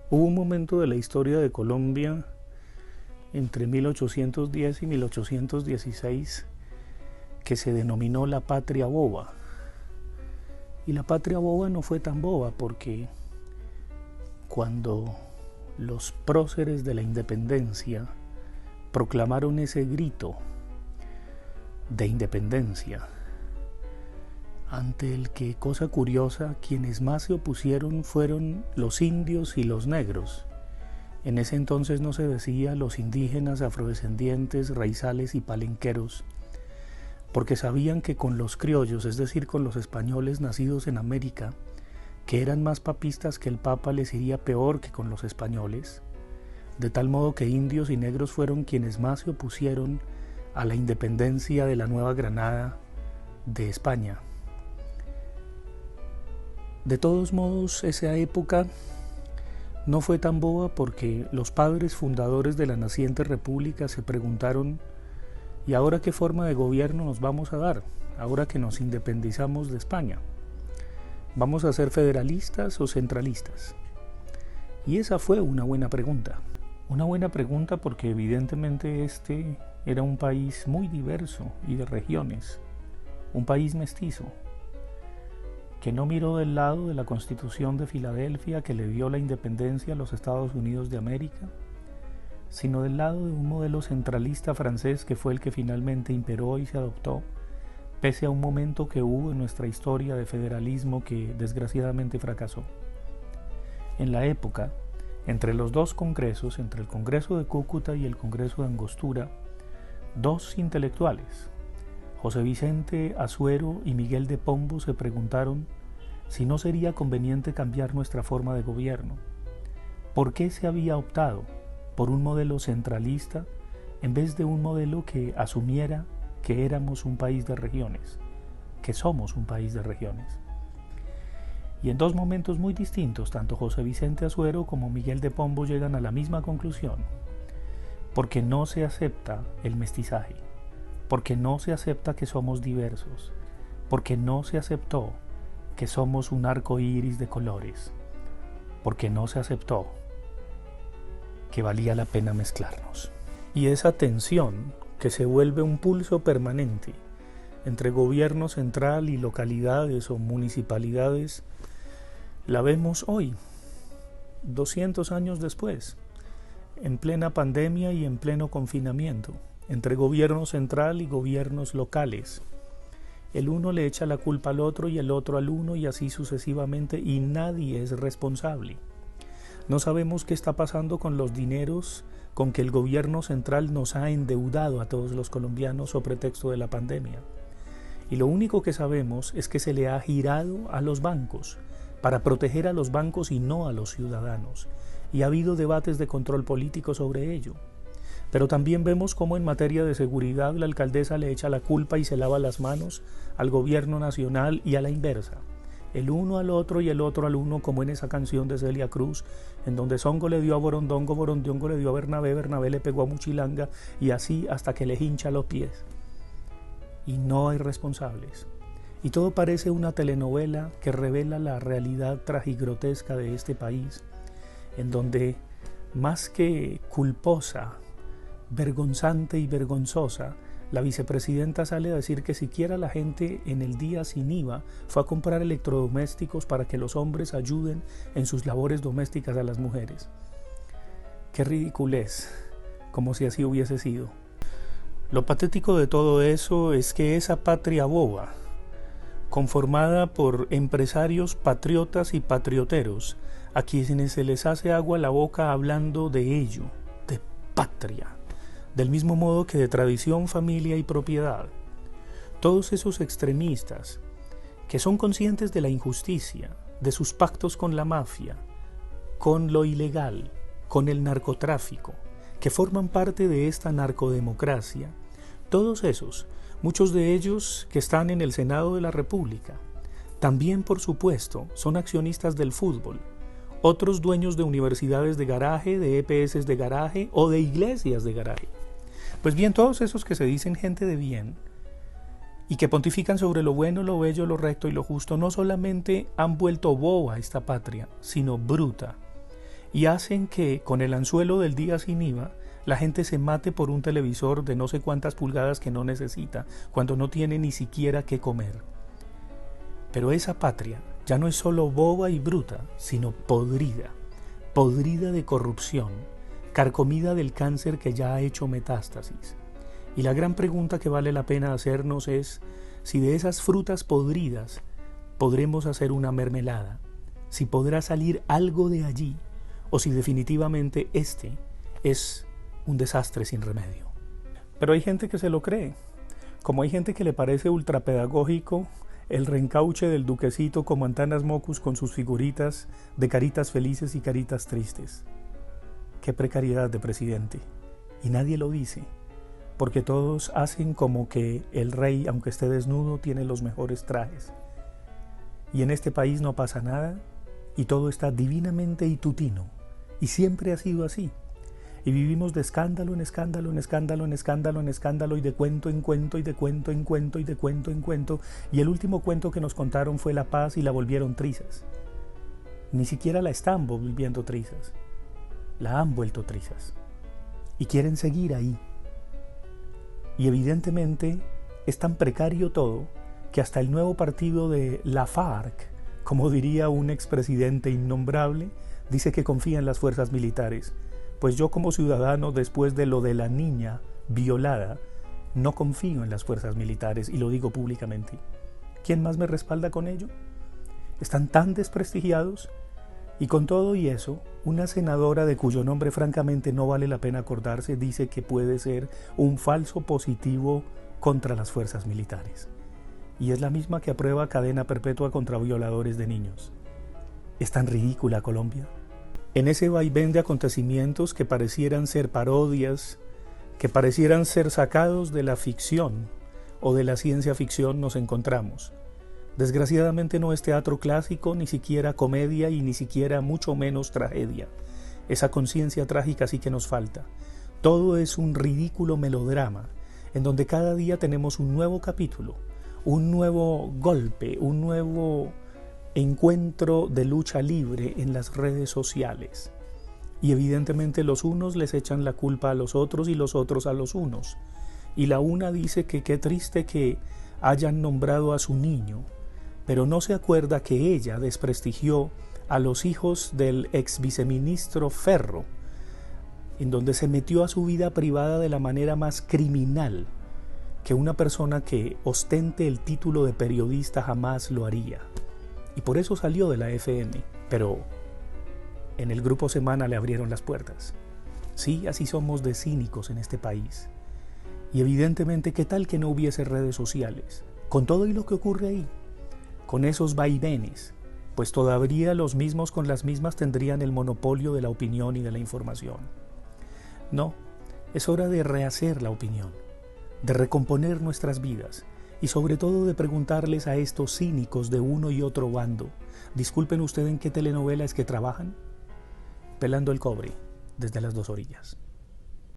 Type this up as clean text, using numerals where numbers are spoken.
Hubo un momento de la historia de Colombia entre 1810 y 1816 que se denominó la Patria Boba. Y la Patria Boba no fue tan boba porque cuando los próceres de la independencia proclamaron ese grito de independencia, ante el que, cosa curiosa, quienes más se opusieron fueron los indios y los negros. En ese entonces no se decía los indígenas, afrodescendientes, raizales y palenqueros, porque sabían que con los criollos, es decir, con los españoles nacidos en América, que eran más papistas que el Papa, les iría peor que con los españoles, de tal modo que indios y negros fueron quienes más se opusieron a la independencia de la Nueva Granada de España. De todos modos, esa época no fue tan boba porque los padres fundadores de la naciente república se preguntaron: ¿y ahora qué forma de gobierno nos vamos a dar, ahora que nos independizamos de España? ¿Vamos a ser federalistas o centralistas? Y esa fue una buena pregunta. Una buena pregunta porque evidentemente este era un país muy diverso y de regiones, un país mestizo, que no miró del lado de la Constitución de Filadelfia que le dio la independencia a los Estados Unidos de América, sino del lado de un modelo centralista francés que fue el que finalmente imperó y se adoptó, pese a un momento que hubo en nuestra historia de federalismo que desgraciadamente fracasó. En la época, entre los dos congresos, entre el Congreso de Cúcuta y el Congreso de Angostura, dos intelectuales, José Vicente Azuero y Miguel de Pombo, se preguntaron si no sería conveniente cambiar nuestra forma de gobierno. ¿Por qué se había optado por un modelo centralista en vez de un modelo que asumiera que éramos un país de regiones, que somos un país de regiones? Y en dos momentos muy distintos, tanto José Vicente Azuero como Miguel de Pombo llegan a la misma conclusión: porque no se acepta el mestizaje, porque no se acepta que somos diversos, porque no se aceptó que somos un arco iris de colores, porque no se aceptó que valía la pena mezclarnos. Y esa tensión que se vuelve un pulso permanente entre gobierno central y localidades o municipalidades, la vemos hoy, 200 años después, en plena pandemia y en pleno confinamiento, entre gobierno central y gobiernos locales. El uno le echa la culpa al otro y el otro al uno, y así sucesivamente, y nadie es responsable. No sabemos qué está pasando con los dineros con que el gobierno central nos ha endeudado a todos los colombianos sobre pretexto de la pandemia. Y lo único que sabemos es que se le ha girado a los bancos para proteger a los bancos y no a los ciudadanos. Y ha habido debates de control político sobre ello. Pero también vemos cómo en materia de seguridad la alcaldesa le echa la culpa y se lava las manos al gobierno nacional, y a la inversa. El uno al otro y el otro al uno, como en esa canción de Celia Cruz, en donde Songo le dio a Borondongo, Borondongo le dio a Bernabé, Bernabé le pegó a Muchilanga, y así hasta que le hincha los pies. Y no hay responsables. Y todo parece una telenovela que revela la realidad tragigrotesca de este país, en donde, más que culposa, vergonzante y vergonzosa, la vicepresidenta sale a decir que siquiera la gente en el día sin IVA fue a comprar electrodomésticos para que los hombres ayuden en sus labores domésticas a las mujeres. Qué ridiculez, como si así hubiese sido. Lo patético de todo eso es que esa patria boba, conformada por empresarios patriotas y patrioteros, a quienes se les hace agua la boca hablando de ello, de patria, del mismo modo que de tradición, familia y propiedad. Todos esos extremistas que son conscientes de la injusticia, de sus pactos con la mafia, con lo ilegal, con el narcotráfico, que forman parte de esta narcodemocracia, todos esos, muchos de ellos que están en el Senado de la República, también, por supuesto, son accionistas del fútbol, otros dueños de universidades de garaje, de EPS de garaje o de iglesias de garaje. Pues bien, todos esos que se dicen gente de bien y que pontifican sobre lo bueno, lo bello, lo recto y lo justo, no solamente han vuelto boba esta patria, sino bruta. y hacen que con el anzuelo del día sin IVA la gente se mate por un televisor de no sé cuántas pulgadas que no necesita, cuando no tiene ni siquiera qué comer. Pero esa patria ya no es solo boba y bruta, sino podrida, podrida de corrupción, carcomida del cáncer que ya ha hecho metástasis. Y la gran pregunta que vale la pena hacernos es si de esas frutas podridas podremos hacer una mermelada, si podrá salir algo de allí, o si definitivamente este es un desastre sin remedio. Pero hay gente que se lo cree, como hay gente que le parece ultrapedagógico el reencauche del duquecito como Antanas Mocus con sus figuritas de caritas felices y caritas tristes. Qué precariedad de presidente. Y nadie lo dice, porque todos hacen como que el rey, aunque esté desnudo, tiene los mejores trajes. Y en este país no pasa nada, y todo está divinamente itutino, y siempre ha sido así. Y vivimos de escándalo en escándalo, en escándalo, en escándalo, en escándalo, y de cuento en cuento, y de cuento en cuento, y de cuento en cuento, y el último cuento que nos contaron fue la paz y la volvieron trizas. Ni siquiera la están volviendo trizas, la han vuelto trizas, y quieren seguir ahí. Y evidentemente es tan precario todo, que hasta el nuevo partido de la FARC, como diría un expresidente innombrable, dice que confía en las fuerzas militares. Pues yo como ciudadano, después de lo de la niña violada, no confío en las fuerzas militares y lo digo públicamente. ¿Quién más me respalda con ello? Están tan desprestigiados y con todo y eso, una senadora de cuyo nombre francamente no vale la pena acordarse dice que puede ser un falso positivo contra las fuerzas militares. Y es la misma que aprueba cadena perpetua contra violadores de niños. ¿Es tan ridícula Colombia? En ese vaivén de acontecimientos que parecieran ser parodias, que parecieran ser sacados de la ficción o de la ciencia ficción nos encontramos. Desgraciadamente no es teatro clásico, ni siquiera comedia y ni siquiera mucho menos tragedia. Esa conciencia trágica sí que nos falta. Todo es un ridículo melodrama, en donde cada día tenemos un nuevo capítulo, un nuevo golpe, un nuevo encuentro de lucha libre en las redes sociales. Y evidentemente los unos les echan la culpa a los otros y los otros a los unos. Y la una dice que qué triste que hayan nombrado a su niño, pero no se acuerda que ella desprestigió a los hijos del ex viceministro Ferro, en donde se metió a su vida privada de la manera más criminal que una persona que ostente el título de periodista jamás lo haría. Y por eso salió de la FM, pero en el Grupo Semana le abrieron las puertas. Sí, así somos de cínicos en este país. Y evidentemente, ¿qué tal que no hubiese redes sociales? Con todo y lo que ocurre ahí, con esos vaivenes, pues todavía los mismos con las mismas tendrían el monopolio de la opinión y de la información. No, es hora de rehacer la opinión, de recomponer nuestras vidas, y sobre todo de preguntarles a estos cínicos de uno y otro bando, disculpen ustedes en qué telenovela es que trabajan, pelando el cobre desde las dos orillas.